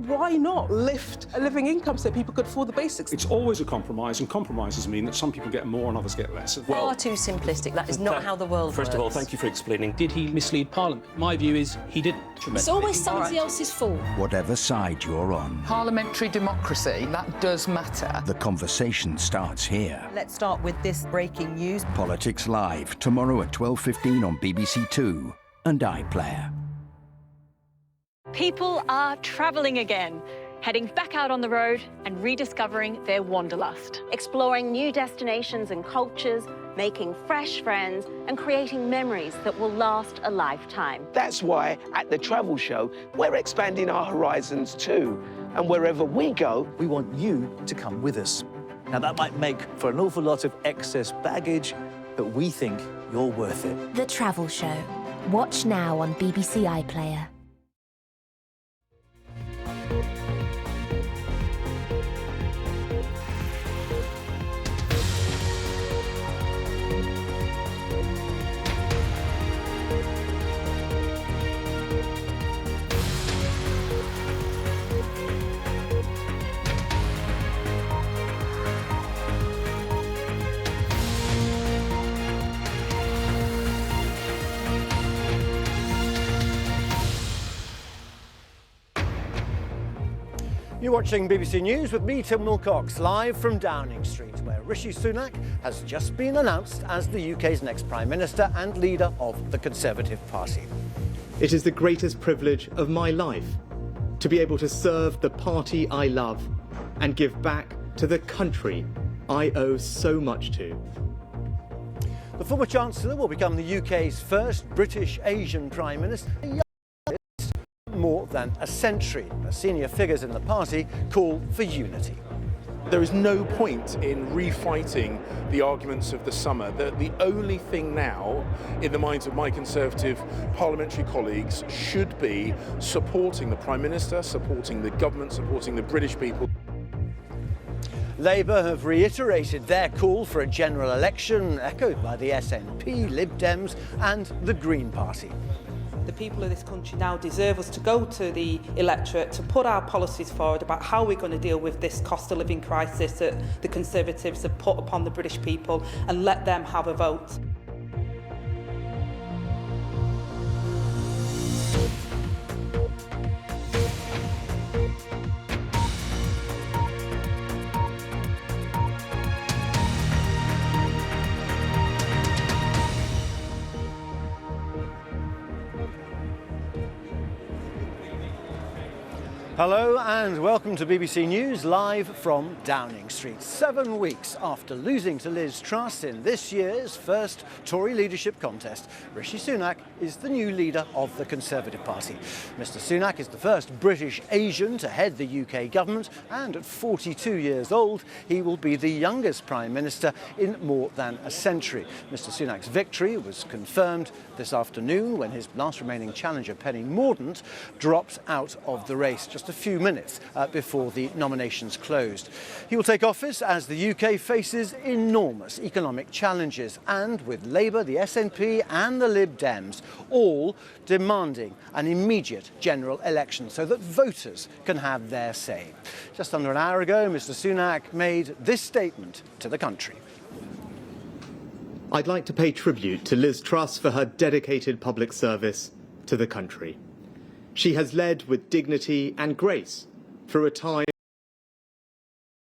why not lift a living income so people could afford the basics? It's always a compromise, and compromises mean that some people get more and others get less. Far too simplistic. That is not how the world works. First of all, thank you for explaining. Did he mislead Parliament? My view is he didn't. It's always somebody else's fault. Whatever side you're on. Parliamentary democracy, that does matter. The conversation starts here. Let's start with this breaking news. Politics Live, tomorrow at 12:15 on BBC Two and iPlayer. People are travelling again, heading back out on the road and rediscovering their wanderlust. Exploring new destinations and cultures, making fresh friends and creating memories that will last a lifetime. That's why at the Travel Show, we're expanding our horizons too. And wherever we go, we want you to come with us. Now, that might make for an awful lot of excess baggage, but we think you're worth it. The Travel Show. Watch now on BBC iPlayer. You're watching BBC News with me, Tim Willcox, live from Downing Street, where Rishi Sunak has just been announced as the UK's next Prime Minister and leader of the Conservative Party. It is the greatest privilege of my life to be able to serve the party I love and give back to the country I owe so much to. The former Chancellor will become the UK's first British Asian Prime Minister. More than a century. Senior figures in the party call for unity. There is no point in refighting the arguments of the summer. The only thing now in the minds of my Conservative parliamentary colleagues should be supporting the Prime Minister, supporting the government, supporting the British people. Labour have reiterated their call for a general election, echoed by the SNP, Lib Dems and the Green Party. The people of this country now deserve us to go to the electorate to put our policies forward about how we're going to deal with this cost of living crisis that the Conservatives have put upon the British people and let them have a vote. Hello and welcome to BBC News live from Downing Street. 7 weeks after losing to Liz Truss in this year's first Tory leadership contest, Rishi Sunak is the new leader of the Conservative Party. Mr Sunak is the first British Asian to head the UK government, and at 42 years old, he will be the youngest Prime Minister in more than a century. Mr Sunak's victory was confirmed this afternoon when his last remaining challenger, Penny Mordaunt, dropped out of the race just a few minutes before the nominations closed. He will take office as the UK faces enormous economic challenges, and with Labour, the SNP and the Lib Dems all demanding an immediate general election so that voters can have their say. Just under an hour ago, Mr Sunak made this statement to the country. I'd like to pay tribute to Liz Truss for her dedicated public service to the country. She has led with dignity and grace through a time